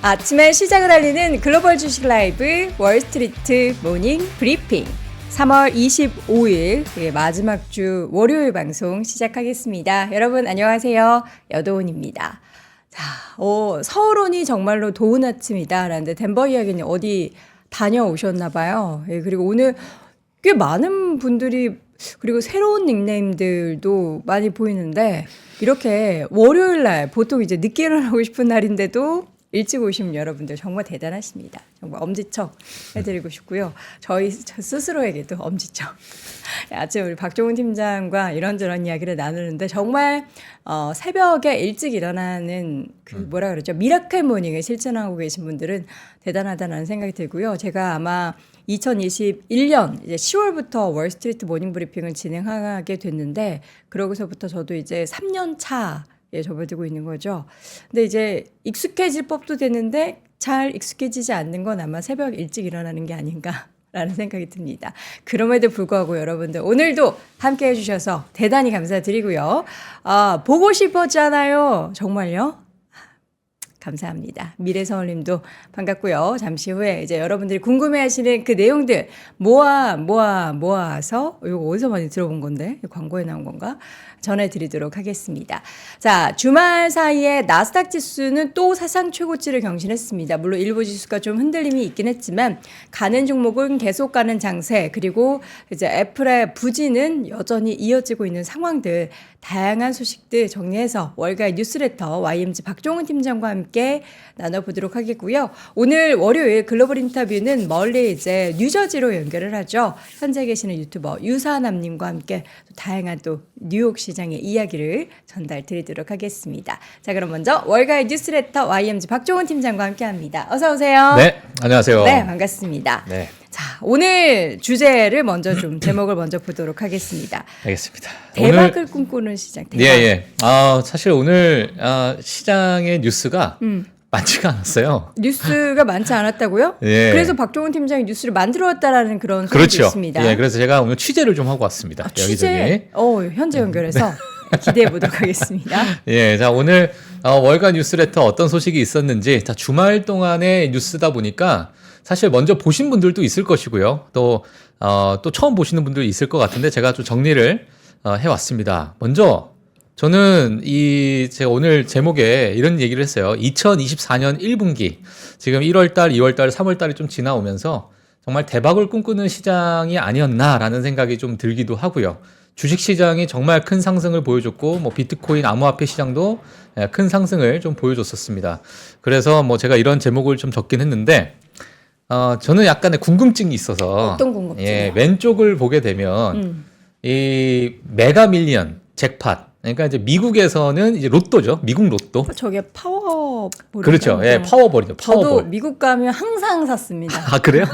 아침에 시작을 알리는 글로벌 주식 라이브 월스트리트 모닝 브리핑 3월 25일 마지막 주 월요일 방송 시작하겠습니다. 여러분 안녕하세요. 여도훈입니다. 자, 서울 온이 정말로 더운 아침이다 라는데 덴버 이야기는 어디 다녀오셨나 봐요. 예, 그리고 오늘 꽤 많은 분들이 그리고 새로운 닉네임들도 많이 보이는데 이렇게 월요일 날 보통 이제 늦게 일어나고 싶은 날인데도 일찍 오시면 여러분들 정말 대단하십니다. 정말 엄지척 해드리고 싶고요. 저 스스로에게도 엄지척. 아침 우리 박종훈 팀장과 이런저런 이야기를 나누는데 정말 새벽에 일찍 일어나는 그 뭐라 그러죠? 미라클 모닝을 실천하고 계신 분들은 대단하다는 생각이 들고요. 제가 아마 2021년 이제 10월부터 월스트리트 모닝 브리핑을 진행하게 됐는데 그러고서부터 저도 이제 3년 차 접어들고 있는 거죠. 근데 이제 익숙해질 법도 되는데 잘 익숙해지지 않는 건 아마 새벽 일찍 일어나는 게 아닌가라는 생각이 듭니다. 그럼에도 불구하고 여러분들 오늘도 함께 해주셔서 대단히 감사드리고요. 보고 싶었잖아요. 정말요? 감사합니다. 미래서울님도 반갑고요. 잠시 후에 이제 여러분들이 궁금해하시는 그 내용들 모아서 이거 어디서 많이 들어본 건데 광고에 나온 건가? 전해드리도록 하겠습니다. 자, 주말 사이에 나스닥 지수는 또 사상 최고치를 경신했습니다. 물론 일부 지수가 좀 흔들림이 있긴 했지만 가는 종목은 계속 가는 장세 그리고 이제 애플의 부진은 여전히 이어지고 있는 상황들 다양한 소식들 정리해서 월가의 뉴스레터 YMG 박종훈 팀장과 함께 나눠보도록 하겠고요. 오늘 월요일 글로벌 인터뷰는 멀리 이제 뉴저지로 연결을 하죠. 현재 계시는 유튜버 유사남님과 함께 다양한 또 뉴욕 시장의 이야기를 전달 드리도록 하겠습니다. 자, 그럼 먼저 월가의 뉴스레터 YMG 박종훈 팀장과 함께합니다. 어서 오세요. 네, 안녕하세요. 네, 반갑습니다. 네. 자, 오늘 주제를 먼저 좀 제목을 먼저 보도록 하겠습니다. 알겠습니다. 대박을 꿈꾸는 시장. 대박. 예. 사실 오늘 시장의 뉴스가 많지가 않았어요. 뉴스가 많지 않았다고요? 예. 그래서 박종훈 팀장이 뉴스를 만들어 왔다라는 그런 소리도 그렇죠. 있습니다. 예, 그래서 제가 오늘 취재를 좀 하고 왔습니다. 취재? 현재 연결해서 기대해 보도록 하겠습니다. 예, 자 오늘 월간 뉴스레터 어떤 소식이 있었는지 자 주말 동안의 뉴스다 보니까 사실 먼저 보신 분들도 있을 것이고요. 또 처음 보시는 분들도 있을 것 같은데 제가 좀 정리를 해왔습니다. 먼저 저는 제가 오늘 제목에 이런 얘기를 했어요. 2024년 1분기 지금 1월달, 2월달, 3월달이 좀 지나오면서 정말 대박을 꿈꾸는 시장이 아니었나라는 생각이 좀 들기도 하고요. 주식시장이 정말 큰 상승을 보여줬고 뭐 비트코인 암호화폐 시장도 큰 상승을 좀 보여줬었습니다. 그래서 뭐 제가 이런 제목을 좀 적긴 했는데 저는 약간의 궁금증이 있어서 어떤 궁금증이요? 예, 왼쪽을 보게 되면 이 메가밀리언 잭팟 그러니까 이제 미국에서는 이제 로또죠. 미국 로또. 저게 파워볼. 그렇죠. 예, 파워볼이죠. 파워볼. 저도 미국 가면 항상 샀습니다. 아, 그래요?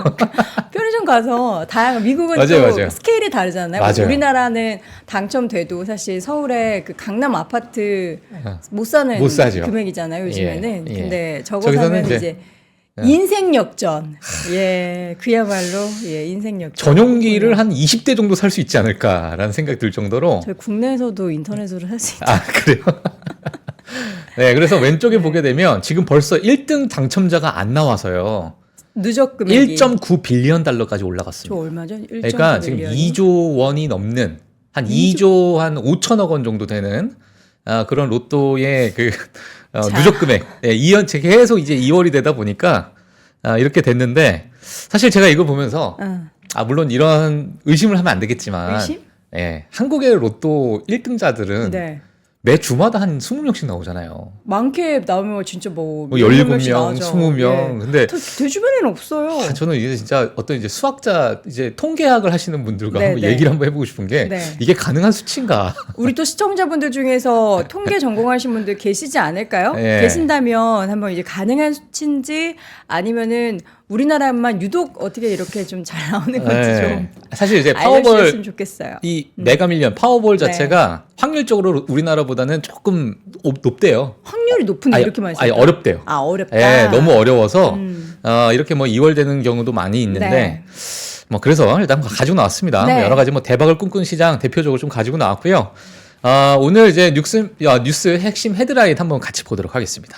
편의점 가서 다양한 미국은 맞아요. 스케일이 다르잖아요. 맞아요. 우리나라는 당첨돼도 사실 서울의 그 강남 아파트 못 사는 못 사죠. 금액이잖아요. 요즘에는. 예. 근데 저거 사면 이제 인생 역전. 예, 그야말로 인생 역전. 전용기를 한 20대 정도 살 수 있지 않을까라는 생각이 들 정도로. 저희 국내에서도 인터넷으로 살 수 있죠. 아, 그래요? 네, 그래서 왼쪽에 보게 되면 지금 벌써 1등 당첨자가 안 나와서요. 누적 금액이 1.9 빌리언 달러까지 올라갔습니다. 저 얼마죠? 1.9 그러니까 지금 빌리언이? 2조 원이 넘는 한 2조 한 5천억 원 정도 되는 그런 로또의 누적 금액. 예, 계속 이제 2월이 되다 보니까 이렇게 됐는데 사실 제가 이거 보면서 물론 이런 의심을 하면 안 되겠지만 의심? 예, 한국의 로또 1등자들은 네. 매 주마다 한 20명씩 나오잖아요. 많게 나오면 진짜 뭐 17명, 20명. 근데 제 주변에는 없어요. 저는 이게 진짜 어떤 이제 수학자 이제 통계학을 하시는 분들과 한번 얘기를 한번 해보고 싶은 게 이게 가능한 수치인가? 우리 또 시청자분들 중에서 통계 전공하신 분들 계시지 않을까요? 예. 계신다면 한번 이제 가능한 수치인지 아니면은 우리나라만 유독 어떻게 이렇게 좀 잘 나오는 건지 좀 사실 이제 알려주셨으면 좋겠어요. 이 메가밀리언 파워볼 자체가 확률적으로 우리나라보다는 조금 높대요. 확률이 높은데 이렇게 많이 아니 어렵대요. 어렵다. 예, 너무 어려워서 이렇게 뭐 2월 되는 경우도 많이 있는데 뭐 그래서 일단 가지고 나왔습니다. 네. 여러 가지 뭐 대박을 꿈꾸는 시장 대표적으로 좀 가지고 나왔고요. 오늘 이제 뉴스 핵심 헤드라인 한번 같이 보도록 하겠습니다.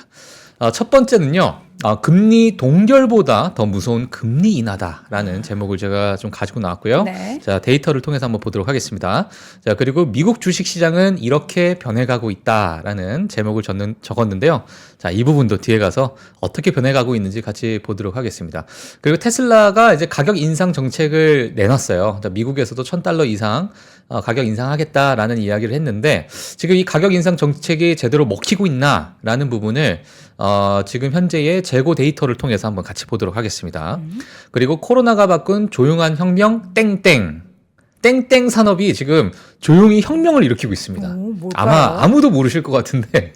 첫 번째는요. 금리 동결보다 더 무서운 금리 인하다라는 제목을 제가 좀 가지고 나왔고요. 네. 자, 데이터를 통해서 한번 보도록 하겠습니다. 자, 그리고 미국 주식 시장은 이렇게 변해가고 있다라는 제목을 적었는데요. 자, 이 부분도 뒤에 가서 어떻게 변해가고 있는지 같이 보도록 하겠습니다. 그리고 테슬라가 이제 가격 인상 정책을 내놨어요. 자, 미국에서도 $1,000 이상 가격 인상하겠다라는 이야기를 했는데 지금 이 가격 인상 정책이 제대로 먹히고 있나라는 부분을 지금 현재의 재고 데이터를 통해서 한번 같이 보도록 하겠습니다. 그리고 코로나가 바꾼 조용한 혁명 땡땡. 땡땡 산업이 지금 조용히 혁명을 일으키고 있습니다. 뭘까요? 아마 아무도 모르실 것 같은데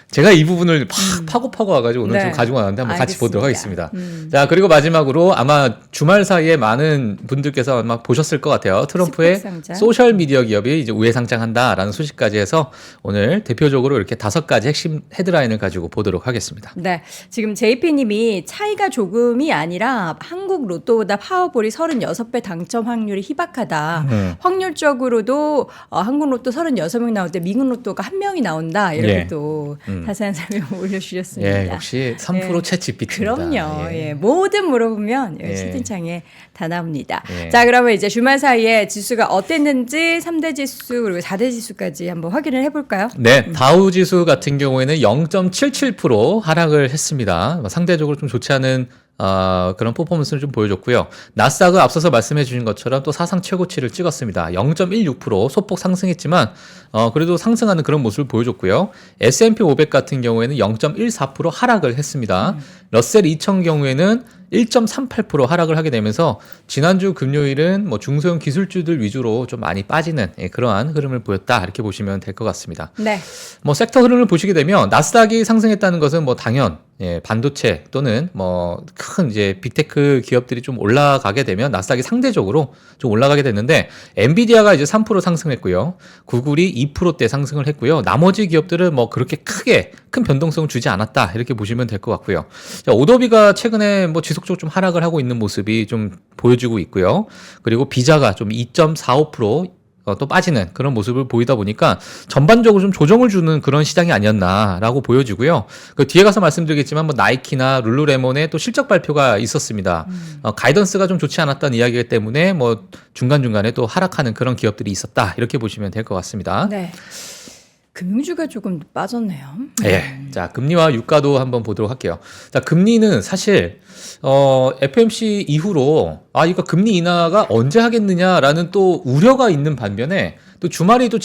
제가 이 부분을 파고 와가지고 오늘 네. 좀 가지고 왔는데 한번 같이 보도록 알겠습니다. 하겠습니다. 자, 그리고 마지막으로 아마 주말 사이에 많은 분들께서 아마 보셨을 것 같아요. 트럼프의 스펙상장. 소셜 미디어 기업이 이제 우회 상장한다라는 소식까지 해서 오늘 대표적으로 이렇게 5가지 핵심 헤드라인을 가지고 보도록 하겠습니다. 네, 지금 JP님이 차이가 조금이 아니라 한국 로또보다 파워볼이 36배 당첨 확률이 희박하다. 확률적으로도 한국 로또 36명 나올 때 미국 로또가 1명이 나온다. 이렇게 예. 또 자세한 설명 올려주셨습니다. 예, 역시 3% 챗GPT입니다. 그럼요. 뭐든 물어보면 여기 예. 채팅창에 다 나옵니다. 예. 자, 그러면 이제 주말 사이에 지수가 어땠는지 3대 지수 그리고 4대 지수까지 한번 확인을 해볼까요? 네, 다우 지수 같은 경우에는 0.77% 하락을 했습니다. 상대적으로 좀 좋지 않은 그런 퍼포먼스를 좀 보여줬고요. 나스닥은 앞서서 말씀해 주신 것처럼 또 사상 최고치를 찍었습니다. 0.16% 소폭 상승했지만 그래도 상승하는 그런 모습을 보여줬고요. S&P 500 같은 경우에는 0.14% 하락을 했습니다. 러셀 2000 경우에는 1.38% 하락을 하게 되면서 지난주 금요일은 뭐 중소형 기술주들 위주로 좀 많이 빠지는 그러한 흐름을 보였다 이렇게 보시면 될 것 같습니다. 네. 뭐 섹터 흐름을 보시게 되면 나스닥이 상승했다는 것은 뭐 당연 반도체 또는 뭐 큰 이제 빅테크 기업들이 좀 올라가게 되면 나스닥이 상대적으로 좀 올라가게 됐는데 엔비디아가 이제 3% 상승했고요. 구글이 2%대 상승을 했고요. 나머지 기업들은 뭐 그렇게 크게 큰 변동성을 주지 않았다 이렇게 보시면 될 것 같고요. 자, 오더비가 최근에 뭐 지속적으로 좀 하락을 하고 있는 모습이 좀 보여지고 있고요. 그리고 비자가 좀 2.45% 또 빠지는 그런 모습을 보이다 보니까 전반적으로 좀 조정을 주는 그런 시장이 아니었나라고 보여지고요. 그 뒤에 가서 말씀드리겠지만 뭐 나이키나 룰루레몬의 또 실적 발표가 있었습니다. 가이던스가 좀 좋지 않았다는 이야기이기 때문에 뭐 중간중간에 또 하락하는 그런 기업들이 있었다. 이렇게 보시면 될 것 같습니다. 네. 금융주가 조금 빠졌네요. 예. 자, 금리와 유가도 한번 보도록 할게요. 자, 금리는 사실 FOMC 이후로 이거 금리 인하가 언제 하겠느냐라는 또 우려가 있는 반면에 또 주말이 또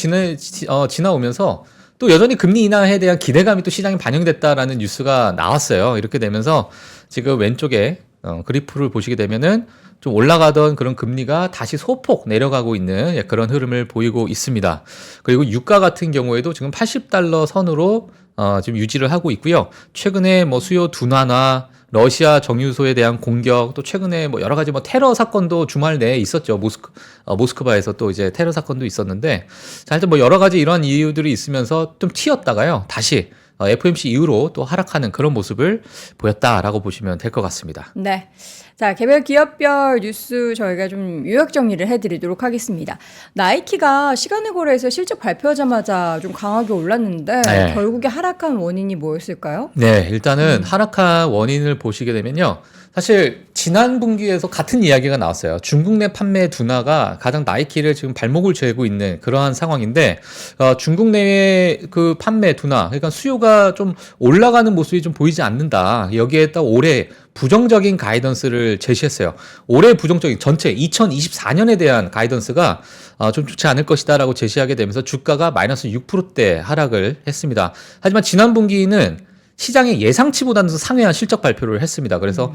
지나오면서 또 여전히 금리 인하에 대한 기대감이 또 시장에 반영됐다라는 뉴스가 나왔어요. 이렇게 되면서 지금 왼쪽에 그래프를 보시게 되면은 좀 올라가던 그런 금리가 다시 소폭 내려가고 있는 그런 흐름을 보이고 있습니다. 그리고 유가 같은 경우에도 지금 $80 선으로 지금 유지를 하고 있고요. 최근에 뭐 수요 둔화나 러시아 정유소에 대한 공격, 또 최근에 뭐 여러 가지 뭐 테러 사건도 주말 내에 있었죠. 모스크바에서 또 이제 테러 사건도 있었는데, 자, 하여튼 뭐 여러 가지 이런 이유들이 있으면서 좀 튀었다가요. 다시 FOMC 이후로 또 하락하는 그런 모습을 보였다라고 보시면 될 것 같습니다. 네. 자, 개별 기업별 뉴스 저희가 좀 요약 정리를 해드리도록 하겠습니다. 나이키가 시간을 고려해서 실적 발표하자마자 좀 강하게 올랐는데 네. 결국에 하락한 원인이 뭐였을까요? 네, 일단은 하락한 원인을 보시게 되면요. 사실 지난 분기에서 같은 이야기가 나왔어요. 중국 내 판매 둔화가 가장 나이키를 지금 발목을 죄고 있는 그러한 상황인데 중국 내의 그 판매 둔화, 그러니까 수요가 좀 올라가는 모습이 좀 보이지 않는다. 여기에 딱 올해 부정적인 가이던스를 제시했어요. 올해 부정적인 전체 2024년에 대한 가이던스가 좀 좋지 않을 것이다라고 제시하게 되면서 주가가 마이너스 6%대 하락을 했습니다. 하지만 지난 분기는 시장의 예상치보다는 상회한 실적 발표를 했습니다. 그래서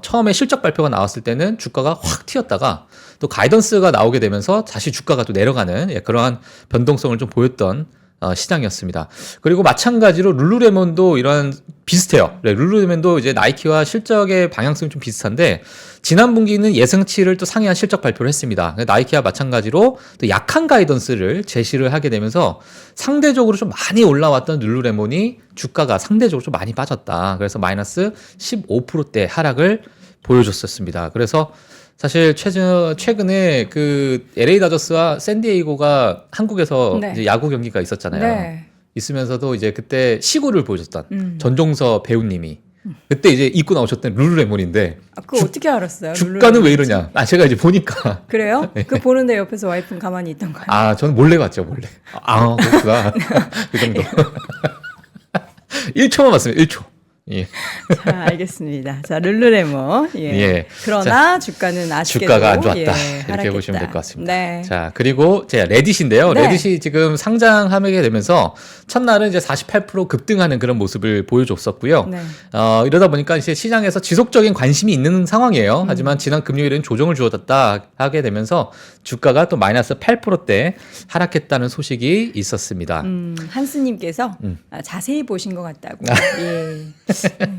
처음에 실적 발표가 나왔을 때는 주가가 확 튀었다가 또 가이던스가 나오게 되면서 다시 주가가 또 내려가는 그러한 변동성을 좀 보였던 시장이었습니다. 그리고 마찬가지로 룰루레몬도 이러한 비슷해요. 네, 룰루레몬도 이제 나이키와 실적의 방향성이 좀 비슷한데 지난 분기는 예상치를 또 상회한 실적 발표를 했습니다. 나이키와 마찬가지로 또 약한 가이던스를 제시를 하게 되면서 상대적으로 좀 많이 올라왔던 룰루레몬이 주가가 상대적으로 좀 많이 빠졌다. 그래서 마이너스 15%대 하락을 보여줬었습니다. 그래서 사실 최근에 그 LA 다저스와 샌디에이고가 한국에서 네. 이제 야구 경기가 있었잖아요. 네. 있으면서도 이제 그때 시구를 보여줬던 전종서 배우님이 그때 이제 입고 나오셨던 룰루레몬인데 아, 그거 어떻게 알았어요? 주가는 왜 룰루레몬인지? 이러냐? 제가 이제 보니까 그래요? 그 보는데 옆에서 와이프는 가만히 있던 거예요. 저는 몰래 봤죠, 몰래. 그렇구나. 그 정도. 1초만 봤습니다. 1초. 예. 자, 알겠습니다. 자, 룰루레몬. 예. 예. 그러나 주가는 아쉽게도 주가가 안 좋았다. 예, 이렇게 하락했다. 보시면 될 것 같습니다. 네. 자, 그리고 제 레딧인데요. 네. 레딧이 지금 상장하게 되면서 첫날은 이제 48% 급등하는 그런 모습을 보여줬었고요. 네. 이러다 보니까 이제 시장에서 지속적인 관심이 있는 상황이에요. 하지만 지난 금요일에는 조정을 주어졌다 하게 되면서 주가가 또 마이너스 8%대 하락했다는 소식이 있었습니다. 한스님께서 자세히 보신 것 같다고. 예.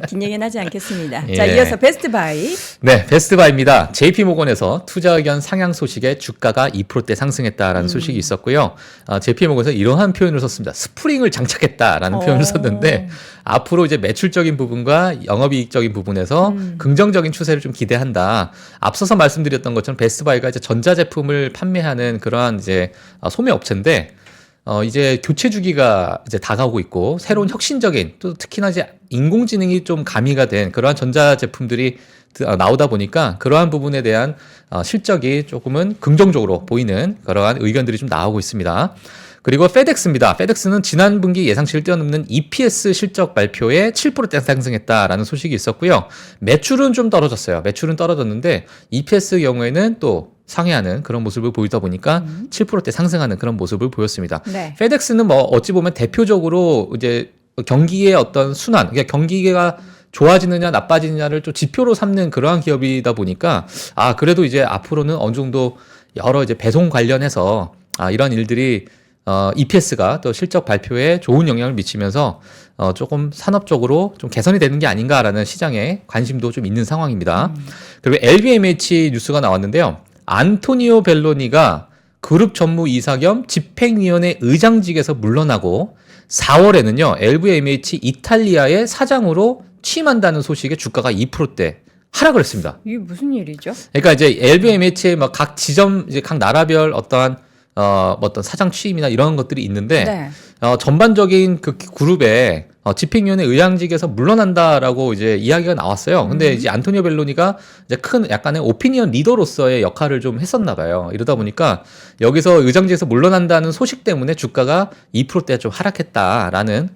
긴 얘기는 하지 않겠습니다. 예. 자, 이어서 베스트 바이. 네, 베스트바이입니다. JP모건에서 투자 의견 상향 소식에 주가가 2%대 상승했다라는 소식이 있었고요. JP모건에서 이러한 표현을 썼습니다. 스프링을 장착했다라는 표현을 썼는데 앞으로 이제 매출적인 부분과 영업이익적인 부분에서 긍정적인 추세를 좀 기대한다. 앞서서 말씀드렸던 것처럼 베스트바이가 이제 전자제품을 판매하는 그러한 이제 소매 업체인데 이제 교체 주기가 이제 다가오고 있고 새로운 혁신적인 또 특히나 이제 인공지능이 좀 가미가 된 그러한 전자제품들이 나오다 보니까 그러한 부분에 대한 실적이 조금은 긍정적으로 보이는 그러한 의견들이 좀 나오고 있습니다. 그리고 페덱스입니다. 페덱스는 지난 분기 예상치를 뛰어넘는 EPS 실적 발표에 7%대 상승했다라는 소식이 있었고요. 매출은 좀 떨어졌어요. 매출은 떨어졌는데 EPS 경우에는 또 상회하는 그런 모습을 보이다 보니까 7%대 상승하는 그런 모습을 보였습니다. 네. 페덱스는 뭐 어찌 보면 대표적으로 이제 경기의 어떤 순환, 그러니까 경기가 좋아지느냐 나빠지느냐를 좀 지표로 삼는 그러한 기업이다 보니까 그래도 이제 앞으로는 어느 정도 여러 이제 배송 관련해서 이런 일들이 EPS가 또 실적 발표에 좋은 영향을 미치면서 조금 산업적으로 좀 개선이 되는 게 아닌가라는 시장에 관심도 좀 있는 상황입니다. 그리고 LVMH 뉴스가 나왔는데요. 안토니오 벨로니가 그룹 전무이사 겸 집행위원회 의장직에서 물러나고 4월에는요. LVMH 이탈리아의 사장으로 취임한다는 소식에 주가가 2%대 하락을 했습니다. 이게 무슨 일이죠? 그러니까 이제 LVMH의 막 각 지점 이제 각 나라별 어떠한 어떤 사장 취임이나 이런 것들이 있는데 네. 전반적인 그 그룹의 집행위원회 의장직에서 물러난다라고 이제 이야기가 나왔어요. 근데 이제 안토니오 벨로니가 이제 큰 약간의 오피니언 리더로서의 역할을 좀 했었나 봐요. 이러다 보니까 여기서 의장직에서 물러난다는 소식 때문에 주가가 2%대 좀 하락했다라는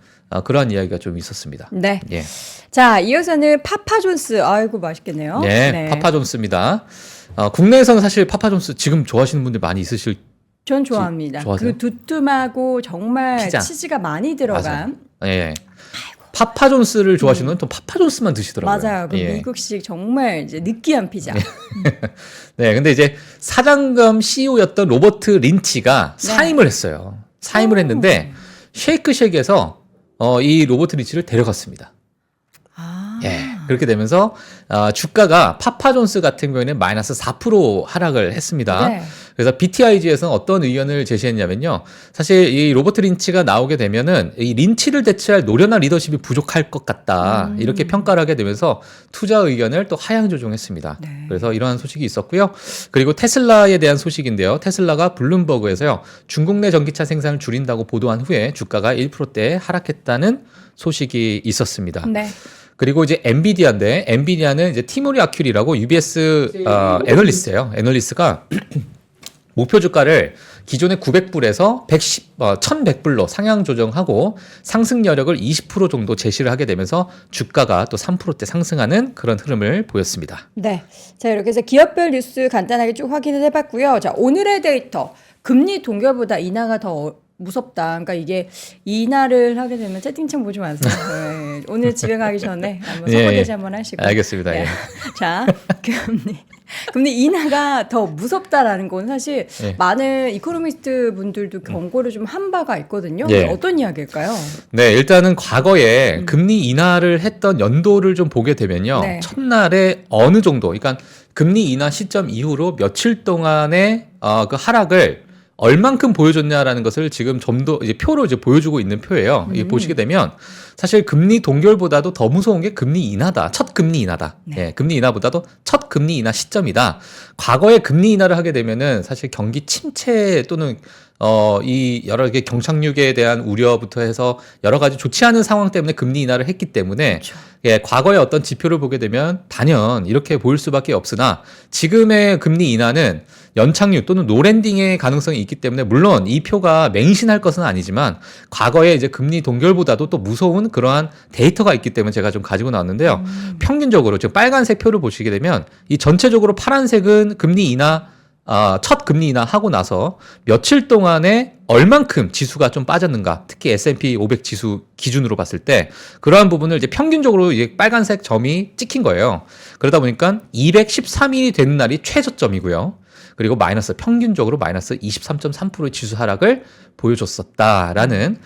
그러한 이야기가 좀 있었습니다. 네. 예. 자, 이어서는 파파존스. 아이고, 맛있겠네요. 네, 파파존스입니다. 국내에서는 사실 파파존스 지금 좋아하시는 분들 많이 있으실 전 좋아합니다. 좋아하세요? 그 두툼하고 정말 피자. 치즈가 많이 들어간. 예. 파파존스를 좋아하시는 분은 또 파파존스만 드시더라고요. 맞아요. 그 예. 미국식 정말 이제 느끼한 피자. 네, 근데 이제 사장 겸 CEO였던 로버트 린치가 네. 사임을 했어요. 사임을 했는데 쉐이크쉑에서 이 로버트 린치를 데려갔습니다. 예, 그렇게 되면서 주가가 파파존스 같은 경우에는 마이너스 4% 하락을 했습니다. 네. 그래서 BTIG에서는 어떤 의견을 제시했냐면요. 사실 이 로버트 린치가 나오게 되면은 이 린치를 대체할 노련한 리더십이 부족할 것 같다. 이렇게 평가를 하게 되면서 투자 의견을 또 하향 조정했습니다. 네. 그래서 이러한 소식이 있었고요. 그리고 테슬라에 대한 소식인데요. 테슬라가 블룸버그에서요. 중국 내 전기차 생산을 줄인다고 보도한 후에 주가가 1%대 하락했다는 소식이 있었습니다. 네. 그리고 이제 엔비디아인데 엔비디아는 이제 티모리 아큐리라고 UBS 애널리스트예요. 애널리스트가 목표 주가를 기존의 900불에서 1100불로 상향 조정하고 상승 여력을 20% 정도 제시를 하게 되면서 주가가 또 3%대 상승하는 그런 흐름을 보였습니다. 네. 자, 이렇게 해서 기업별 뉴스 간단하게 쭉 확인을 해봤고요. 자, 오늘의 데이터. 금리 동결보다 인하가 더 무섭다. 그러니까 이게 인하를 하게 되면 채팅창 보지 마세요. 네. 오늘 집에 가기 전에 한번 선거대지 한번 하시고. 알겠습니다. 예. 자, 금리 인하가 더 무섭다라는 건 사실 많은 이코노미스트 분들도 경고를 좀 한 바가 있거든요. 예. 어떤 이야기일까요? 네, 일단은 과거에 금리 인하를 했던 연도를 좀 보게 되면요. 네. 첫날에 어느 정도, 그러니까 금리 인하 시점 이후로 며칠 동안의 그 하락을 얼만큼 보여줬냐라는 것을 지금 좀 더 이제 표로 이제 보여주고 있는 표예요. 이게 보시게 되면 사실 금리 동결보다도 더 무서운 게 금리 인하다. 첫 금리 인하다. 예, 금리 인하보다도 첫 금리 인하 시점이다. 과거에 금리 인하를 하게 되면은 사실 경기 침체 또는 이 여러 개 경착륙에 대한 우려부터 해서 여러 가지 좋지 않은 상황 때문에 금리 인하를 했기 때문에 예, 과거의 어떤 지표를 보게 되면 단연 이렇게 보일 수밖에 없으나 지금의 금리 인하는 연착륙 또는 노랜딩의 가능성이 있기 때문에 물론 이 표가 맹신할 것은 아니지만 과거에 이제 금리 동결보다도 또 무서운 그러한 데이터가 있기 때문에 제가 좀 가지고 나왔는데요. 평균적으로 지금 빨간색 표를 보시게 되면 이 전체적으로 파란색은 금리 인하 첫 금리 인하 하고 나서 며칠 동안에 얼만큼 지수가 좀 빠졌는가, 특히 S&P 500 지수 기준으로 봤을 때 그러한 부분을 이제 평균적으로 이제 빨간색 점이 찍힌 거예요. 그러다 보니까 213일이 되는 날이 최저점이고요. 그리고 평균적으로 마이너스 23.3%의 지수 하락을 보여줬었다라는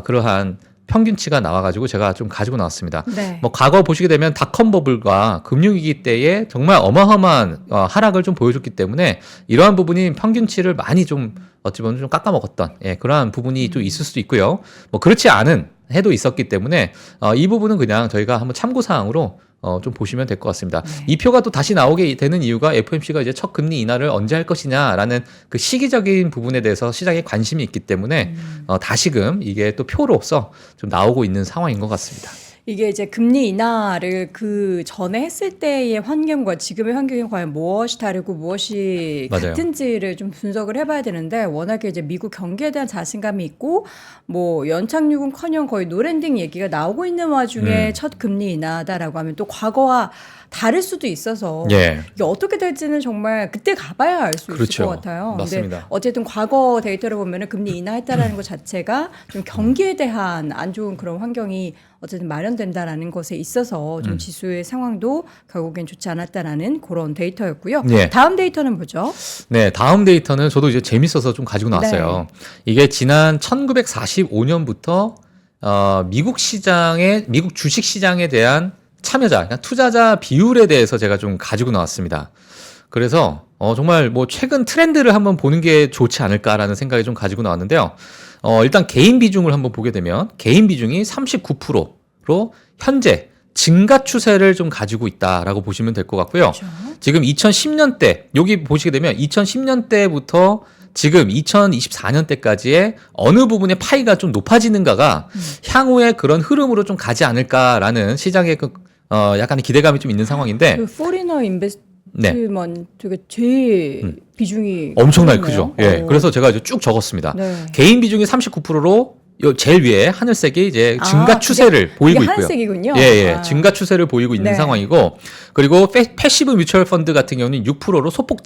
그러한 평균치가 나와가지고 제가 좀 가지고 나왔습니다. 네. 뭐 과거 보시게 되면 닷컴 버블과 금융위기 때에 정말 어마어마한 하락을 좀 보여줬기 때문에 이러한 부분이 평균치를 많이 좀 어찌 보면 좀 깎아먹었던 그러한 부분이 좀 있을 수도 있고요. 뭐 그렇지 않은 해도 있었기 때문에 이 부분은 그냥 저희가 한번 참고사항으로 좀 보시면 될 것 같습니다. 네. 이 표가 또 다시 나오게 되는 이유가 FOMC가 이제 첫 금리 인하를 언제 할 것이냐라는 그 시기적인 부분에 대해서 시장에 관심이 있기 때문에 다시금 이게 또 표로서 좀 나오고 있는 상황인 것 같습니다. 이게 이제 금리 인하를 그 전에 했을 때의 환경과 지금의 환경이 과연 무엇이 다르고 무엇이 맞아요. 같은지를 좀 분석을 해봐야 되는데 워낙에 이제 미국 경기에 대한 자신감이 있고 뭐 연착륙은커녕 거의 노랜딩 얘기가 나오고 있는 와중에 첫 금리 인하다라고 하면 또 과거와 다를 수도 있어서 예. 이게 어떻게 될지는 정말 그때 가봐야 알 수 그렇죠. 있을 것 같아요. 맞습니다. 근데 어쨌든 과거 데이터를 보면은 금리 인하했다라는 것 자체가 좀 경기에 대한 안 좋은 그런 환경이 어쨌든 마련된다라는 것에 있어서 좀 지수의 상황도 결국엔 좋지 않았다라는 그런 데이터였고요. 예. 다음 데이터는 뭐죠? 네, 다음 데이터는 저도 이제 재밌어서 좀 가지고 나왔어요. 이게 지난 1945년부터 미국 주식 시장에 대한 참여자, 그러니까 투자자 비율에 대해서 제가 좀 가지고 나왔습니다. 그래서 정말 뭐 최근 트렌드를 한번 보는 게 좋지 않을까라는 생각이 좀 가지고 나왔는데요. 일단 개인 비중을 한번 보게 되면 개인 비중이 39%로 현재 증가 추세를 좀 가지고 있다라고 보시면 될 것 같고요. 그렇죠. 지금 2010년대 여기 보시게 되면 2010년대부터 지금 2024년대까지의 어느 부분의 파이가 좀 높아지는가가 향후에 그런 흐름으로 좀 가지 않을까라는 시장의 약간의 기대감이 좀 있는 상황인데 그 포리너 인베스트먼트가 제일 비중이 엄청나게 크네요. 크죠. 예. 그래서 제가 이제 쭉 적었습니다. 네. 개인 비중이 39%로 제일 위에 하늘색이 이제 증가 추세를 보이고 이게 있고요. 하늘색이군요. 예. 증가 추세를 보이고 있는 네. 상황이고, 그리고 패시브 뮤추얼 펀드 같은 경우는 6%로 소폭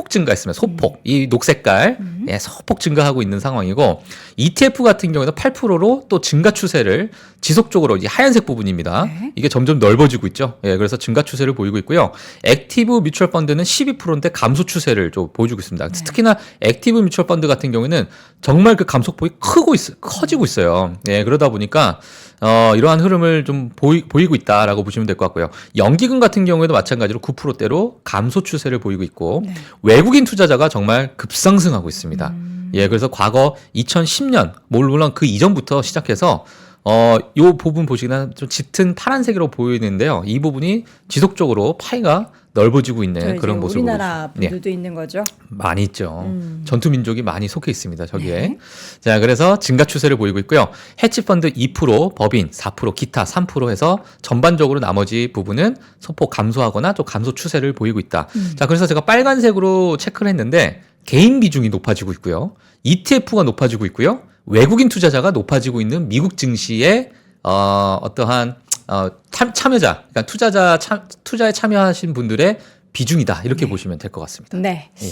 증가했습니다. 소폭. 이 녹색깔. 예, 소폭 증가하고 있는 상황이고, ETF 같은 경우는 8%로 또 증가 추세를 지속적으로 이제 하얀색 부분입니다. 네. 이게 점점 넓어지고 있죠. 예, 그래서 증가 추세를 보이고 있고요. 액티브 뮤추얼 펀드는 12%인데 감소 추세를 좀 보여주고 있습니다. 특히나 액티브 뮤추얼 펀드 같은 경우에는 정말 그 감소폭이 커지고 있어요. 예, 그러다 보니까 이러한 흐름을 좀 보이고 있다라고 보시면 될 것 같고요. 연기금 같은 경우에도 마찬가지로 9%대로 감소 추세를 보이고 있고, 외국인 투자자가 정말 급상승하고 있습니다. 예, 그래서 과거 2010년, 물론 그 이전부터 시작해서 요 부분 보시기는 좀 짙은 파란색으로 보이는데요. 이 부분이 지속적으로 파이가 넓어지고 있는 그런 모습을 우리나라 보여줍니다. 분들도 있는 거죠. 많이 있죠. 전투 민족이 많이 속해 있습니다. 저기에. 네. 자, 그래서 증가 추세를 보이고 있고요. 해치펀드 2%, 법인 4%, 기타 3% 해서 전반적으로 나머지 부분은 소폭 감소하거나 또 감소 추세를 보이고 있다. 자, 그래서 제가 빨간색으로 체크를 했는데 개인 비중이 높아지고 있고요. ETF가 높아지고 있고요. 외국인 투자자가 높아지고 있는 미국 증시의 어떠한 참여자, 그러니까 투자에 참여하신 분들의 비중이다. 이렇게 보시면 될 것 같습니다. 네. 예.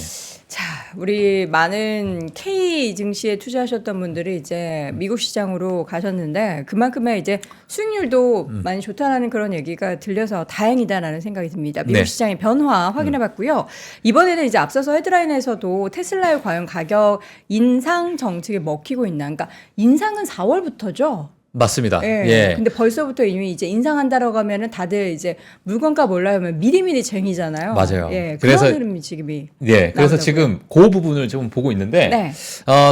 자, 우리 많은 K 증시에 투자하셨던 분들이 이제 미국 시장으로 가셨는데 그만큼의 이제 수익률도 많이 좋다라는 그런 얘기가 들려서 다행이다라는 생각이 듭니다. 미국 네. 시장의 변화 확인해봤고요. 이번에는 이제 앞서서 헤드라인에서도 테슬라의 과연 가격 인상 정책에 먹히고 있나? 그러니까 인상은 4월부터죠. 맞습니다. 예. 예. 근데 벌써부터 이미 이제 인상한다라고 하면은 다들 이제 물건값 올라오면 미리미리 쟁이잖아요. 맞아요. 예. 그래서- 그런 흐름이 지금이. 예, 그래서 나오더라고요. 지금 그 부분을 좀 보고 있는데, 네.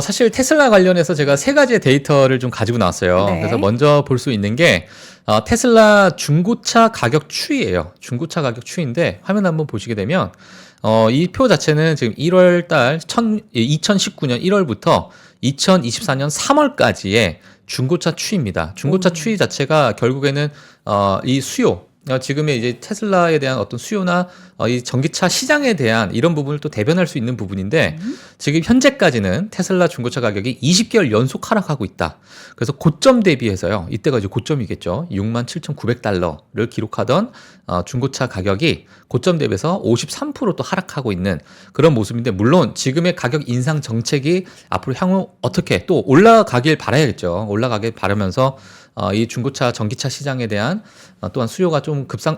사실 테슬라 관련해서 제가 세 가지의 데이터를 좀 가지고 나왔어요. 네. 그래서 먼저 볼 수 있는 게, 테슬라 중고차 가격 추이예요. 중고차 가격 추이인데, 화면 한번 보시게 되면, 이 표 자체는 지금 1월 달 2019년 1월부터 2024년 3월까지의 중고차 추이입니다. 중고차 추이 자체가 결국에는 이 수요, 지금의 이제 테슬라에 대한 어떤 수요나 이 전기차 시장에 대한 이런 부분을 또 대변할 수 있는 부분인데 지금 현재까지는 테슬라 중고차 가격이 20개월 연속 하락하고 있다. 그래서 고점 대비해서요. 이때가 이제 고점이겠죠. 67,900달러를 기록하던 중고차 가격이 고점 대비해서 53%또 하락하고 있는 그런 모습인데 물론 지금의 가격 인상 정책이 앞으로 향후 어떻게 또 올라가길 바라야겠죠. 올라가길 바라면서 이 중고차 전기차 시장에 대한 또한 수요가 좀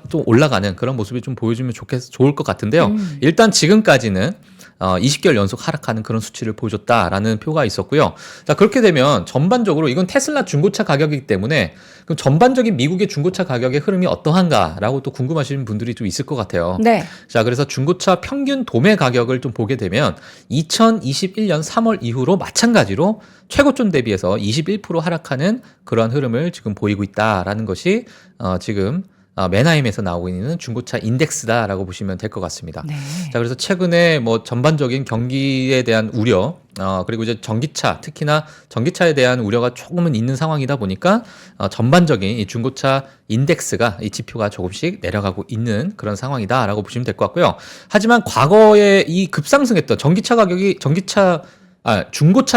또 올라가는 그런 모습이 좀 보여주면 좋을 것 같은데요. 일단 지금까지는 20개월 연속 하락하는 그런 수치를 보여줬다라는 표가 있었고요. 자, 그렇게 되면 전반적으로 이건 테슬라 중고차 가격이기 때문에 그럼 전반적인 미국의 중고차 가격의 흐름이 어떠한가라고 또 궁금하시는 분들이 좀 있을 것 같아요. 네. 자, 그래서 중고차 평균 도매 가격을 좀 보게 되면 2021년 3월 이후로 마찬가지로 최고점 대비해서 21% 하락하는 그러한 흐름을 지금 보이고 있다라는 것이 지금 맨하임에서 나오고 있는 중고차 인덱스다라고 보시면 될 것 같습니다. 네. 자, 그래서 최근에 뭐 전반적인 경기에 대한 우려, 그리고 이제 전기차, 특히나 전기차에 대한 우려가 조금은 있는 상황이다 보니까 전반적인 이 중고차 인덱스가 이 지표가 조금씩 내려가고 있는 그런 상황이다라고 보시면 될 것 같고요. 하지만 과거에 이 급상승했던 중고차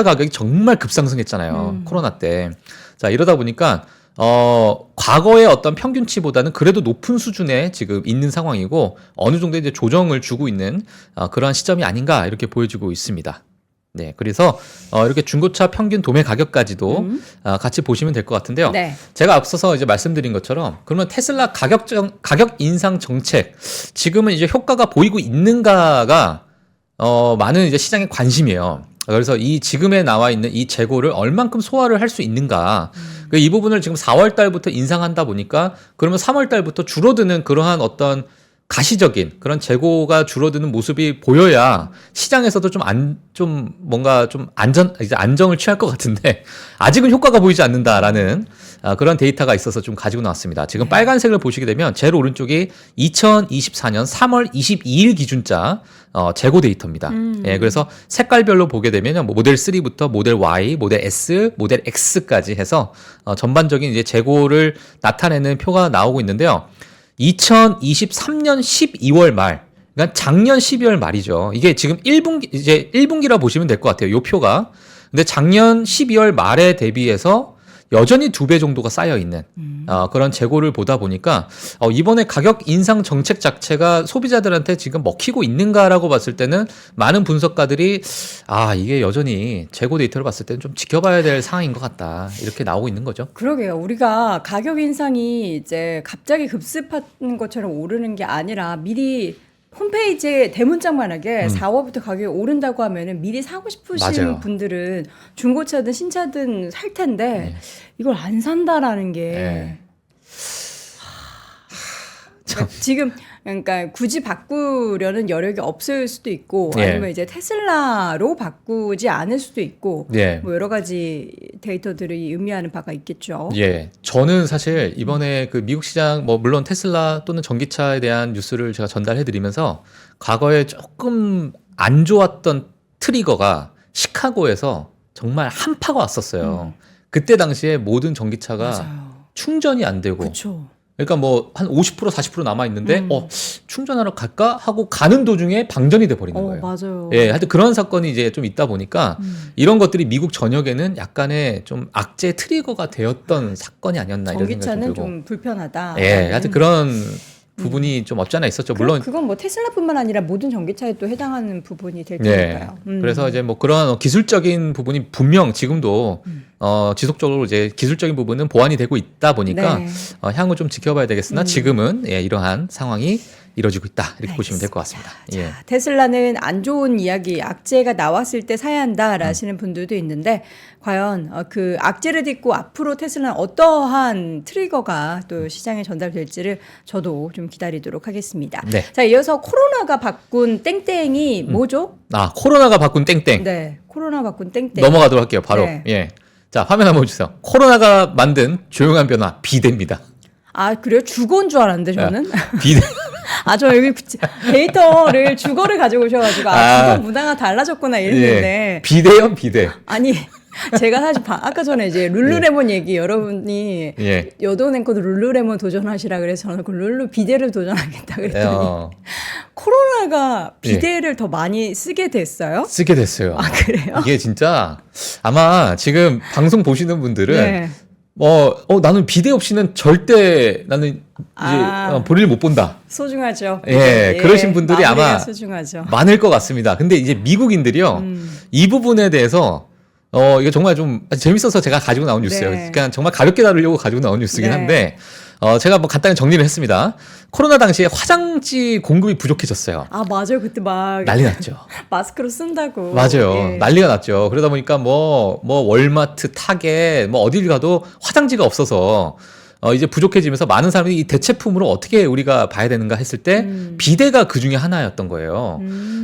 가격이 정말 급상승했잖아요. 코로나 때. 자, 이러다 보니까 과거의 어떤 평균치보다는 그래도 높은 수준에 지금 있는 상황이고 어느 정도 이제 조정을 주고 있는 그러한 시점이 아닌가 이렇게 보여지고 있습니다. 네, 그래서 이렇게 중고차 평균 도매 가격까지도 같이 보시면 될 것 같은데요. 네. 제가 앞서서 이제 말씀드린 것처럼 그러면 테슬라 가격 인상 정책 지금은 이제 효과가 보이고 있는가가 많은 이제 시장의 관심이에요. 그래서 이 지금에 나와 있는 이 재고를 얼만큼 소화를 할 수 있는가. 이 부분을 지금 4월 달부터 인상한다 보니까 그러면 3월 달부터 줄어드는 그러한 어떤 가시적인 그런 재고가 줄어드는 모습이 보여야 시장에서도 뭔가 좀 안정을 취할 것 같은데 아직은 효과가 보이지 않는다라는 그런 데이터가 있어서 좀 가지고 나왔습니다. 지금 빨간색을 보시게 되면 제일 오른쪽이 2024년 3월 22일 기준자 재고 데이터입니다. 예, 그래서 색깔별로 보게 되면 모델 3부터 모델 Y, 모델 S, 모델 X까지 해서 전반적인 이제 재고를 나타내는 표가 나오고 있는데요. 2023년 12월 말, 그러니까 작년 12월 말이죠. 이게 지금 1분기라 보시면 될 것 같아요. 요 표가. 근데 작년 12월 말에 대비해서 여전히 2배 정도가 쌓여 있는 그런 재고를 보다 보니까 이번에 가격 인상 정책 자체가 소비자들한테 지금 먹히고 있는가라고 봤을 때는 많은 분석가들이 이게 여전히 재고 데이터를 봤을 때는 좀 지켜봐야 될 상황인 것 같다 이렇게 나오고 있는 거죠. 그러게요. 우리가 가격 인상이 이제 갑자기 급습하는 것처럼 오르는 게 아니라 미리 홈페이지에 대문짝만하게 4월부터 가격이 오른다고 하면은 미리 사고 싶으신 맞아요. 분들은 중고차든 신차든 살 텐데 이걸 안 산다라는 게 네. 지금 그러니까 굳이 바꾸려는 여력이 없을 수도 있고 예. 아니면 이제 테슬라로 바꾸지 않을 수도 있고 예. 뭐 여러 가지 데이터들이 의미하는 바가 있겠죠. 예, 저는 사실 이번에 그 미국 시장 물론 테슬라 또는 전기차에 대한 뉴스를 제가 전달해드리면서 과거에 조금 안 좋았던 트리거가 시카고에서 정말 한파가 왔었어요. 그때 당시에 모든 전기차가 맞아요. 충전이 안 되고 그렇죠. 그러니까 뭐 한 50% 40% 남아 있는데 충전하러 갈까 하고 가는 도중에 방전이 돼 버리는 거예요. 맞아요. 예, 하여튼 그런 사건이 이제 좀 있다 보니까 이런 것들이 미국 전역에는 약간의 좀 악재 트리거가 되었던 사건이 아니었나 이런 생각이 전기차는 들고. 좀 불편하다. 예, 하여튼 그런 부분이 좀 없지 않아 있었죠. 물론 그건 뭐 테슬라뿐만 아니라 모든 전기차에 또 해당하는 부분이 될 예. 테니까요. 그래서 이제 뭐 그런 기술적인 부분이 분명 지금도 지속적으로 이제 기술적인 부분은 보완이 되고 있다 보니까 네. 향후 좀 지켜봐야 되겠으나 지금은 이러한 상황이 이루어지고 있다 이렇게 보시면 될 것 같습니다. 예. 테슬라는 안 좋은 이야기, 악재가 나왔을 때 사야 한다라시는 분들도 있는데 과연 그 악재를 딛고 앞으로 테슬라는 어떠한 트리거가 또 시장에 전달될지를 저도 좀 기다리도록 하겠습니다. 네. 자, 이어서 코로나가 바꾼 땡땡이 뭐죠? 코로나가 바꾼 땡땡 네, 코로나 바꾼 땡땡. 넘어가도록 할게요. 바로. 네. 예. 자, 화면 한번 보여주세요. 코로나가 만든 조용한 변화 비대입니다. 그래요? 죽어온 줄 알았는데 저는. 비대. 저 여기 데이터를 주거를 가지고 오셔가지고 주거 문화가 달라졌구나 이랬는데 예. 비대요, 비대. 아니 제가 사실 아까 전에 이제 룰루레몬 얘기 여러분이 예. 여돈 앵커도 룰루레몬 도전하시라 그래서 저는 그 룰루 비데를 도전하겠다 그랬더니 코로나가 비데를 더 많이 쓰게 됐어요? 쓰게 됐어요. 아 그래요? 이게 진짜 아마 지금 방송 보시는 분들은 네. 나는 비대 없이는 절대 나는 이제 볼일 못 본다. 소중하죠. 예, 그러신 분들이 아마 소중하죠. 많을 것 같습니다. 근데 이제 미국인들이요, 이 부분에 대해서 이거 정말 좀 재밌어서 제가 가지고 나온 뉴스예요. 네. 그냥 정말 가볍게 다루려고 가지고 나온 뉴스긴 네. 한데, 제가 뭐 간단히 정리를 했습니다. 코로나 당시에 화장지 공급이 부족해졌어요. 맞아요. 그때 막 난리 났죠. 마스크로 쓴다고. 맞아요. 예. 난리가 났죠. 그러다 보니까 뭐 월마트, 타겟, 뭐 어딜 가도 화장지가 없어서 이제 부족해지면서 많은 사람들이 이 대체품으로 어떻게 우리가 봐야 되는가 했을 때 비데가 그 중에 하나였던 거예요.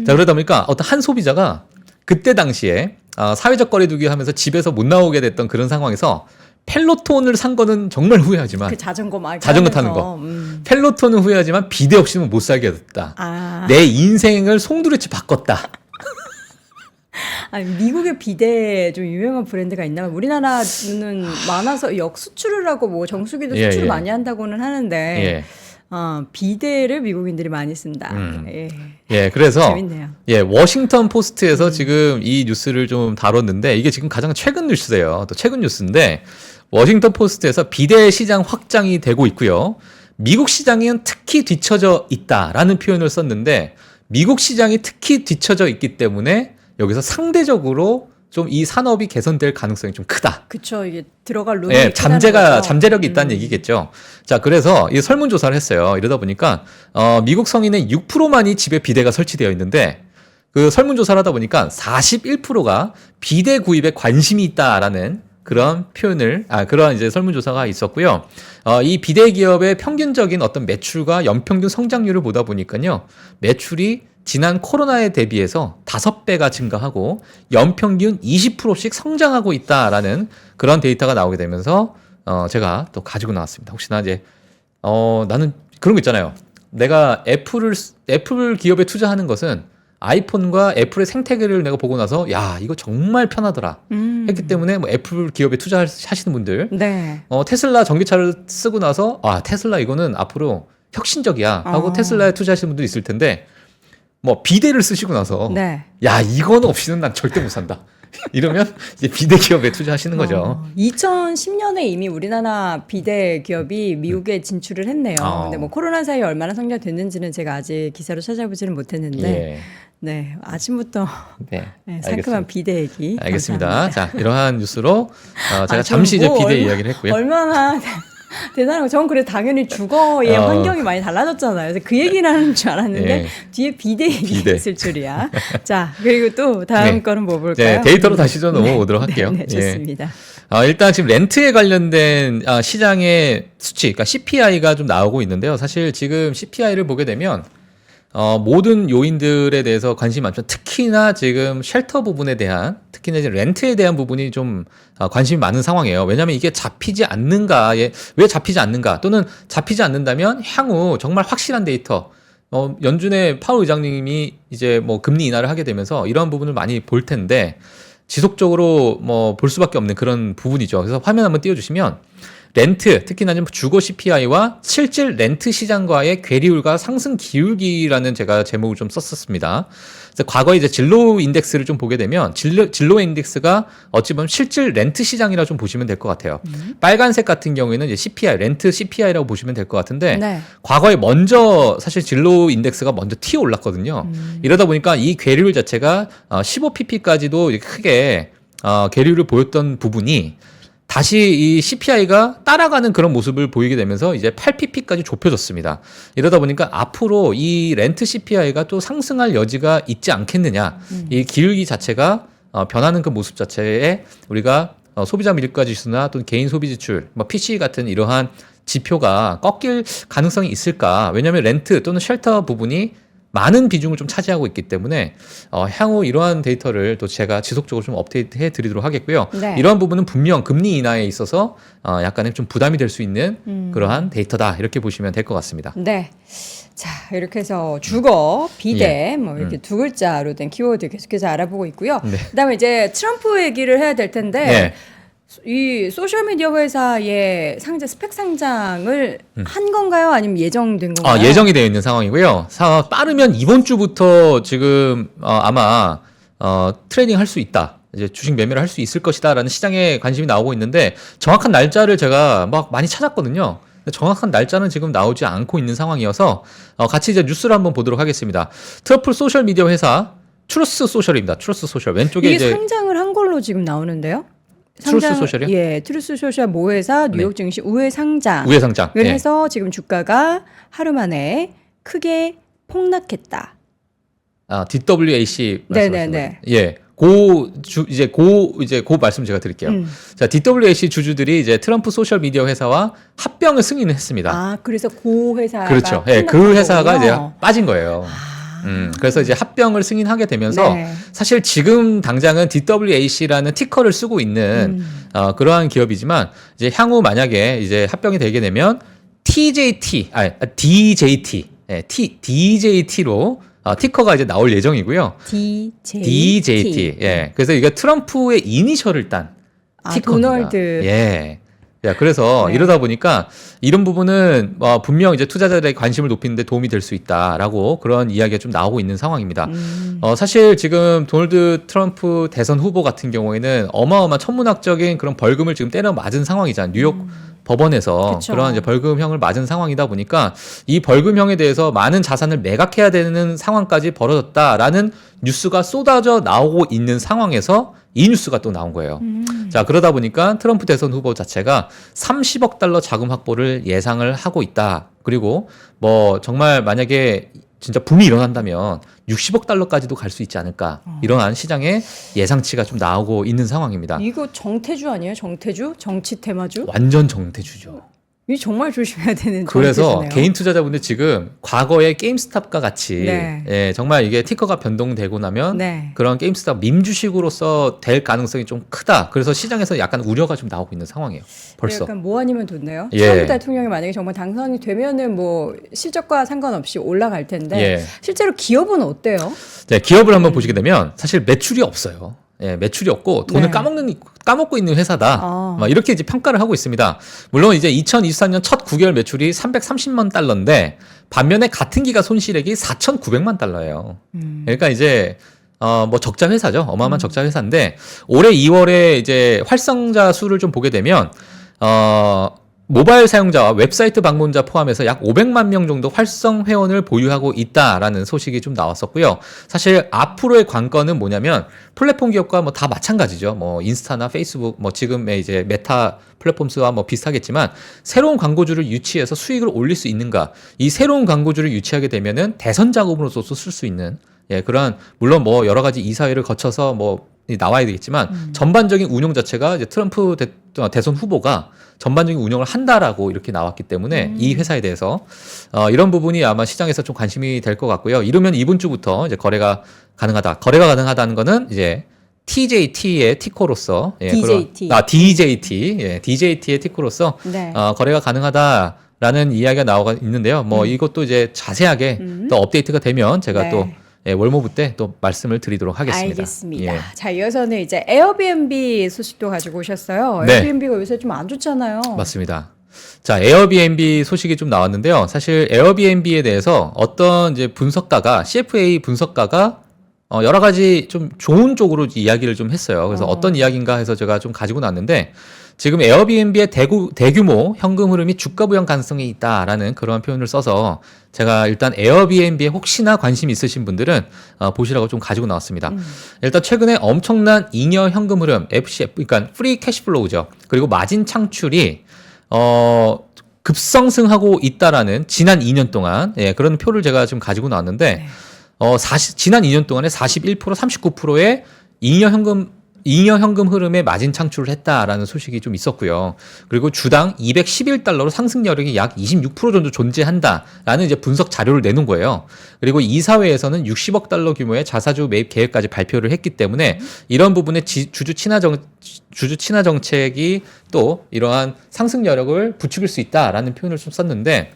자, 그러다 보니까 어떤 한 소비자가 그때 당시에 사회적 거리두기 하면서 집에서 못 나오게 됐던 그런 상황에서 펠로톤을 산 거는 정말 후회하지만 그 자전거 타는 거. 펠로톤은 후회하지만 비데 없이는 못 살게 됐다. 내 인생을 송두리째 바꿨다. 아니, 미국의 비데 좀 유명한 브랜드가 있나? 우리나라는 많아서 역수출을 하고 뭐 정수기도 수출을 많이 한다고는 하는데 비데를 미국인들이 많이 쓴다. 그래서 재밌네요. 워싱턴 포스트에서 지금 이 뉴스를 좀 다뤘는데 이게 지금 가장 최근 뉴스예요. 또 최근 뉴스인데 워싱턴 포스트에서 비데 시장 확장이 되고 있고요. 미국 시장은 특히 뒤처져 있다라는 표현을 썼는데 미국 시장이 특히 뒤처져 있기 때문에 여기서 상대적으로 좀 이 산업이 개선될 가능성이 좀 크다. 그렇죠. 이게 들어갈 룸이 잠재력이 있다는 얘기겠죠. 자, 그래서 이 설문조사를 했어요. 이러다 보니까 미국 성인의 6%만이 집에 비데가 설치되어 있는데 그 설문조사를 하다 보니까 41%가 비데 구입에 관심이 있다라는 그런 표현을 그런 이제 설문조사가 있었고요. 이 비대 기업의 평균적인 어떤 매출과 연평균 성장률을 보다 보니까요, 매출이 지난 코로나에 대비해서 5배가 증가하고 연평균 20%씩 성장하고 있다라는 그런 데이터가 나오게 되면서 제가 또 가지고 나왔습니다. 혹시나 이제 나는 그런 거 있잖아요. 내가 애플 기업에 투자하는 것은 아이폰과 애플의 생태계를 내가 보고 나서 야 이거 정말 편하더라 했기 때문에 뭐 애플 기업에 투자하시는 분들, 테슬라 전기차를 쓰고 나서 테슬라 이거는 앞으로 혁신적이야 하고 테슬라에 투자하시는 분도 있을 텐데 뭐 비데를 쓰시고 나서 야 이거는 없이는 난 절대 못 산다. 이러면 이제 비대 기업에 투자하시는 거죠. 2010년에 이미 우리나라 비대 기업이 미국에 진출을 했네요. 근데 뭐 코로나 사이에 얼마나 성장됐는지는 제가 아직 기사로 찾아보지는 못했는데, 아침부터 상큼한 비대 얘기. 알겠습니다. 감사합니다. 자, 이러한 뉴스로 제가 잠시 이제 비대 이야기를 했고요. 얼마나 대단한 거. 전 그래 당연히 주거의 환경이 많이 달라졌잖아요. 그래서 그 얘기를 하는 줄 알았는데 뒤에 비대 얘기가 있을 줄이야. 자, 그리고 또 다음 거는 뭐 볼까요? 데이터로 다시 좀 넘어오도록 할게요. 좋습니다. 일단 지금 렌트에 관련된 시장의 수치, 그러니까 CPI가 좀 나오고 있는데요. 사실 지금 CPI를 보게 되면 모든 요인들에 대해서 관심이 많죠. 특히나 지금 쉘터 부분에 대한, 특히나 이제 렌트에 대한 부분이 좀 관심이 많은 상황이에요. 왜냐하면 이게 잡히지 않는가에, 왜 잡히지 않는가, 또는 잡히지 않는다면 향후 정말 확실한 데이터, 연준의 파월 의장님이 이제 뭐 금리 인하를 하게 되면서 이러한 부분을 많이 볼 텐데 지속적으로 뭐 볼 수밖에 없는 그런 부분이죠. 그래서 화면 한번 띄워주시면 렌트, 특히나 좀 주거 CPI와 실질 렌트 시장과의 괴리율과 상승 기울기라는 제가 제목을 좀 썼었습니다. 그래서 과거에 이제 진로 인덱스를 좀 보게 되면 진로 인덱스가 어찌 보면 실질 렌트 시장이라 좀 보시면 될 것 같아요. 빨간색 같은 경우에는 이제 CPI, 렌트 CPI라고 보시면 될 것 같은데 과거에 먼저 사실 진로 인덱스가 먼저 튀어 올랐거든요. 이러다 보니까 이 괴리율 자체가 15pp까지도 크게 괴리율을 보였던 부분이 다시 이 CPI가 따라가는 그런 모습을 보이게 되면서 이제 8pp까지 좁혀졌습니다. 이러다 보니까 앞으로 이 렌트 CPI가 또 상승할 여지가 있지 않겠느냐. 이 기울기 자체가 변하는 그 모습 자체에 우리가 소비자 물가 지수나 또는 개인 소비 지출, 뭐 PC 같은 이러한 지표가 꺾일 가능성이 있을까? 왜냐하면 렌트 또는 쉘터 부분이 많은 비중을 좀 차지하고 있기 때문에 향후 이러한 데이터를 또 제가 지속적으로 좀 업데이트해 드리도록 하겠고요. 네. 이러한 부분은 분명 금리 인하에 있어서 약간의 좀 부담이 될 수 있는 그러한 데이터다 이렇게 보시면 될 것 같습니다. 네. 자, 이렇게 해서 주거, 비대, 뭐 이렇게 두 글자로 된 키워드 계속해서 알아보고 있고요. 네. 그다음에 이제 트럼프 얘기를 해야 될 텐데 네. 이 소셜미디어 회사의 상장 스펙 상장을 한 건가요? 아니면 예정된 건가요? 예정이 되어 있는 상황이고요. 빠르면 이번 주부터 지금 아마 트레이딩 할 수 있다. 이제 주식 매매를 할 수 있을 것이다라는 시장에 관심이 나오고 있는데 정확한 날짜를 제가 막 많이 찾았거든요. 근데 정확한 날짜는 지금 나오지 않고 있는 상황이어서 같이 이제 뉴스를 한번 보도록 하겠습니다. 트러플 소셜 미디어 회사 트루스 소셜입니다. 트루스 소셜 왼쪽에 이게 이제 상장을 한 걸로 지금 나오는데요. 트루스 소셜이요? 예, 트루스 소셜 모회사 뉴욕 증시 우회 상장을 우회 상장. 예. 해서 지금 주가가 하루 만에 크게 폭락했다. DWAC 말씀하시는 네네네. 거죠? 예. 고 말씀 제가 드릴게요. 자, DWAC 주주들이 이제 트럼프 소셜 미디어 회사와 합병을 승인을 했습니다. 아, 그래서 그 회사가 그렇죠. 예, 그 폭락한 회사가 거군요. 이제 빠진 거예요. 그래서 이제 합병을 승인하게 되면서 네. 사실 지금 당장은 DWAC라는 티커를 쓰고 있는 그러한 기업이지만 이제 향후 만약에 이제 합병이 되게 되면 DJT, DJT로 티커가 이제 나올 예정이고요. DJT. 예. 그래서 이게 트럼프의 이니셜을 딴 티커입니다. 도널드. 예. 야, 그래서 네. 이러다 보니까 이런 부분은 분명 이제 투자자들의 관심을 높이는 데 도움이 될 수 있다라고 그런 이야기가 좀 나오고 있는 상황입니다. 사실 지금 도널드 트럼프 대선 후보 같은 경우에는 어마어마한 천문학적인 그런 벌금을 지금 때려 맞은 상황이잖아요. 뉴욕 법원에서 그쵸. 그런 이제 벌금형을 맞은 상황이다 보니까 이 벌금형에 대해서 많은 자산을 매각해야 되는 상황까지 벌어졌다라는 뉴스가 쏟아져 나오고 있는 상황에서 이 뉴스가 또 나온 거예요. 자, 그러다 보니까 트럼프 대선 후보 자체가 30억 달러 자금 확보를 예상을 하고 있다. 그리고 뭐 정말 만약에 진짜 붐이 일어난다면 60억 달러까지도 갈 수 있지 않을까. 이러한 시장의 예상치가 좀 나오고 있는 상황입니다. 이거 정태주 아니에요? 정태주? 정치 테마주? 완전 정태주죠. 이 정말 조심해야 되는 그래서 정태주네요. 개인 투자자분들 지금 과거의 게임스탑과 같이 네. 예, 정말 이게 티커가 변동되고 나면 네. 그런 게임스탑 밈 주식으로서 될 가능성이 좀 크다. 그래서 시장에서 약간 우려가 좀 나오고 있는 상황이에요. 벌써. 약간 뭐 아니면 좋네요. 예. 트럼프 대통령이 만약에 정말 당선이 되면은 뭐 실적과 상관없이 올라갈 텐데 예. 실제로 기업은 어때요? 네, 기업을 한번 보시게 되면 사실 매출이 없어요. 예, 매출이 없고 돈을 네. 까먹고 있는 회사다. 막 이렇게 이제 평가를 하고 있습니다. 물론 이제 2023년 첫 9개월 매출이 330만 달러인데 반면에 같은 기간 손실액이 4,900만 달러예요. 그러니까 이제 뭐 적자 회사죠. 어마어마한 적자 회사인데 올해 2월에 이제 활성자 수를 좀 보게 되면 모바일 사용자와 웹사이트 방문자 포함해서 약 500만 명 정도 활성 회원을 보유하고 있다라는 소식이 좀 나왔었고요. 사실 앞으로의 관건은 뭐냐면 플랫폼 기업과 뭐 다 마찬가지죠. 뭐 인스타나 페이스북, 뭐 지금의 이제 메타 플랫폼스와 뭐 비슷하겠지만 새로운 광고주를 유치해서 수익을 올릴 수 있는가? 이 새로운 광고주를 유치하게 되면은 대선 자금으로서 쓸 수 있는 그러한 물론 뭐 여러 가지 이사회를 거쳐서 뭐 나와야 되겠지만 전반적인 운영 자체가 이제 트럼프 대선 후보가 전반적인 운영을 한다라고 이렇게 나왔기 때문에 이 회사에 대해서 이런 부분이 아마 시장에서 좀 관심이 될 것 같고요. 이러면 이번 주부터 이제 거래가 가능하다. 거래가 가능하다는 거는 이제 TJT의 티커로서 DJT. DJT의 티커로서 네. 거래가 가능하다라는 이야기가 나오고 있는데요. 뭐 이것도 이제 자세하게 또 업데이트가 되면 제가 네. 또 월모부 때 또 말씀을 드리도록 하겠습니다. 알겠습니다. 예. 자, 이어서는 이제 에어비앤비 소식도 가지고 오셨어요. 네. 에어비앤비가 요새 좀 안 좋잖아요. 맞습니다. 자, 에어비앤비 소식이 좀 나왔는데요. 사실 에어비앤비에 대해서 어떤 이제 분석가가 CFA 분석가가 여러 가지 좀 좋은 쪽으로 이야기를 좀 했어요. 그래서 어떤 이야기인가 해서 제가 좀 가지고 나왔는데 지금 에어비앤비의 대규모 현금 흐름이 주가 부양 가능성이 있다라는 그런 표현을 써서 제가 일단 에어비앤비에 혹시나 관심 있으신 분들은 보시라고 좀 가지고 나왔습니다. 일단 최근에 엄청난 잉여 현금 흐름 FCF, 그러니까 프리 캐시플로우죠. 그리고 마진 창출이 급성승하고 있다라는 지난 2년 동안 그런 표를 제가 지금 가지고 나왔는데 네. 지난 2년 동안에 41%, 39%의 잉여 현금 잉여 현금 흐름에 마진 창출을 했다라는 소식이 좀 있었고요. 그리고 주당 211달러로 상승 여력이 약 26% 정도 존재한다라는 이제 분석 자료를 내놓은 거예요. 그리고 이사회에서는 60억 달러 규모의 자사주 매입 계획까지 발표를 했기 때문에 이런 부분에 주주 친화 정책이 또 이러한 상승 여력을 부추길 수 있다라는 표현을 좀 썼는데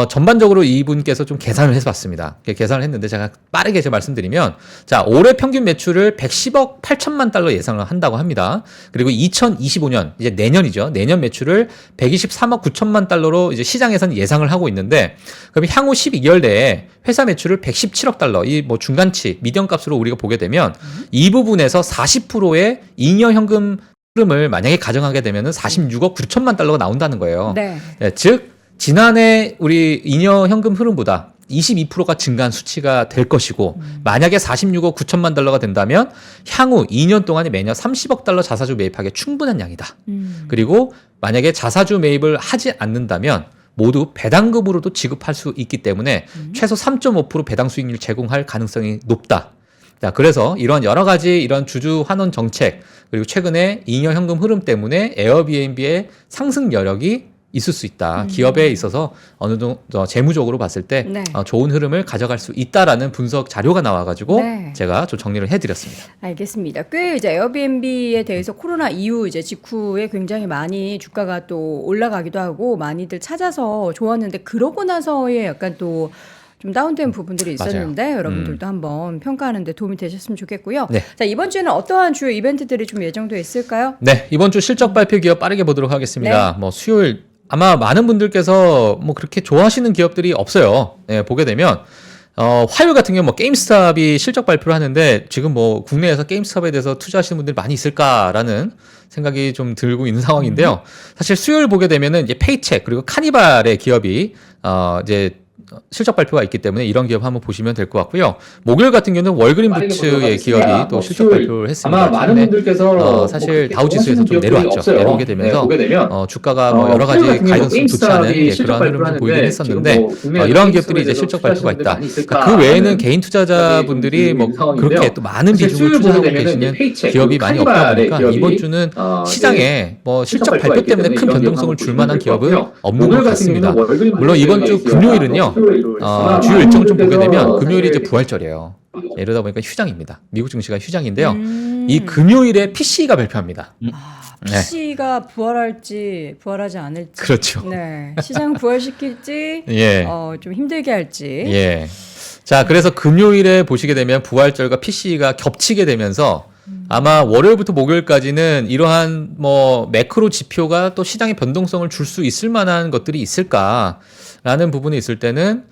전반적으로 이분께서 좀 계산을 해봤습니다. 계산을 했는데 제가 빠르게 말씀드리면, 자, 올해 평균 매출을 110억 8천만 달러 예상을 한다고 합니다. 그리고 2025년, 이제 내년이죠. 내년 매출을 123억 9천만 달러로 이제 시장에서는 예상을 하고 있는데, 그럼 향후 12개월 내에 회사 매출을 117억 달러, 이 뭐 중간치, 미디엄 값으로 우리가 보게 되면 이 부분에서 40%의 잉여 현금 흐름을 만약에 가정하게 되면은 46억 9천만 달러가 나온다는 거예요. 네. 네, 즉, 지난해 우리 잉여 현금 흐름보다 22%가 증가한 수치가 될 것이고, 만약에 46억 9천만 달러가 된다면 향후 2년 동안에 매년 30억 달러 자사주 매입하기에 충분한 양이다. 그리고 만약에 자사주 매입을 하지 않는다면 모두 배당금으로도 지급할 수 있기 때문에 최소 3.5% 배당 수익률 제공할 가능성이 높다. 자, 그래서 이런 여러 가지 이런 주주 환원 정책, 그리고 최근에 잉여 현금 흐름 때문에 에어비앤비의 상승 여력이 있을 수 있다. 기업에 있어서 어느 정도 재무적으로 봤을 때 네. 좋은 흐름을 가져갈 수 있다라는 분석 자료가 나와가지고 네. 제가 좀 정리를 해드렸습니다. 알겠습니다. 꽤 이제 에어비앤비에 대해서 코로나 이후 이제 직후에 굉장히 많이 주가가 또 올라가기도 하고 많이들 찾아서 좋았는데, 그러고 나서의 약간 또 좀 다운된 부분들이 있었는데 여러분들도 한번 평가하는 데 도움이 되셨으면 좋겠고요. 네. 자, 이번 주에는 어떠한 주요 이벤트들이 좀 예정되어 있을까요? 네, 이번 주 실적 발표 기업 빠르게 보도록 하겠습니다. 뭐 수요일 아마 많은 분들께서 뭐 그렇게 좋아하시는 기업들이 없어요. 네, 보게 되면 화요일 같은 경우 뭐 게임스탑이 실적 발표를 하는데, 지금 뭐 국내에서 게임스탑에 대해서 투자하시는 분들이 많이 있을까라는 생각이 좀 들고 있는 상황인데요. 사실 수요일 보게 되면은 이제 페이첵 그리고 카니발의 기업이 이제 실적 발표가 있기 때문에 이런 기업 한번 보시면 될 것 같고요. 목요일 같은 경우는 월그린 부츠의 기업이 또 실적 발표를 했습니다. 아마 많은 분들께서 사실 다우지수에서 좀 내려왔죠. 내려오게 되면서 주가가 뭐 여러 가지 가이던스 좋지 않은 그런 흐름을 좀 보이긴 했었는데, 이러한 기업들이 이제 실적 발표가 있다. 그러니까 그 외에는 개인 투자자분들이 뭐 그렇게 또 많은 비중을 투자하고 계시는 기업이 많이 없다 보니까 이번 주는 시장에 뭐 실적 발표 때문에 큰 변동성을 줄 만한 기업은 없는 것 같습니다. 물론 이번 주 금요일은요, 주요 일정을 좀 보게 되면 금요일이 이제 부활절이에요. 이러다 보니까 휴장입니다. 미국 증시가 휴장인데요. 이 금요일에 PC가 발표합니다. PC가 부활할지 부활하지 않을지. 그렇죠. 네. 시장 부활시킬지 예. 좀 힘들게 할지. 예. 자, 그래서 금요일에 보시게 되면 부활절과 PC가 겹치게 되면서 아마 월요일부터 목요일까지는 이러한 뭐 매크로 지표가 또 시장의 변동성을 줄 수 있을 만한 것들이 있을까라는 부분이 있을 때는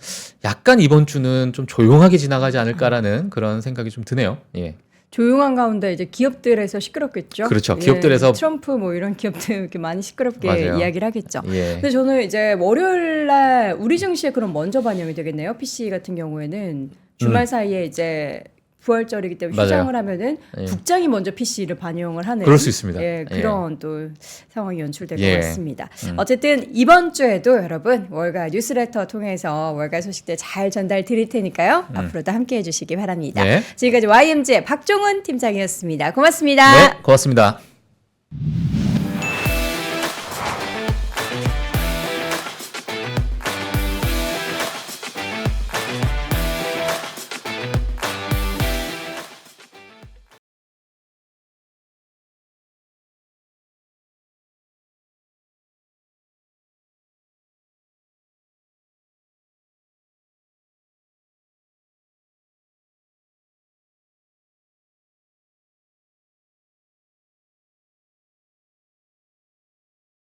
약간 이번 주는 좀 조용하게 지나가지 않을까라는 그런 생각이 좀 드네요. 예. 조용한 가운데 이제 기업들에서 시끄럽겠죠. 그렇죠. 기업들에서 트럼프 뭐 이런 기업들 이렇게 많이 시끄럽게 맞아요. 이야기를 하겠죠. 예. 근데 저는 이제 월요일 날 우리 증시에 그럼 먼저 반영이 되겠네요. PC 같은 경우에는 주말 사이에 이제 부활절이기 때문에 맞아요. 휴장을 하면은 예. 국장이 먼저 PC를 반영을 하는 그럴 수 있습니다. 예, 그런 또 상황이 연출될 예. 것 같습니다. 어쨌든 이번 주에도 여러분 월가 뉴스레터 통해서 월가 소식들 잘 전달 드릴 테니까요. 앞으로도 함께해 주시기 바랍니다. 네. 지금까지 YMG 박종훈 팀장이었습니다. 고맙습니다. 네, 고맙습니다.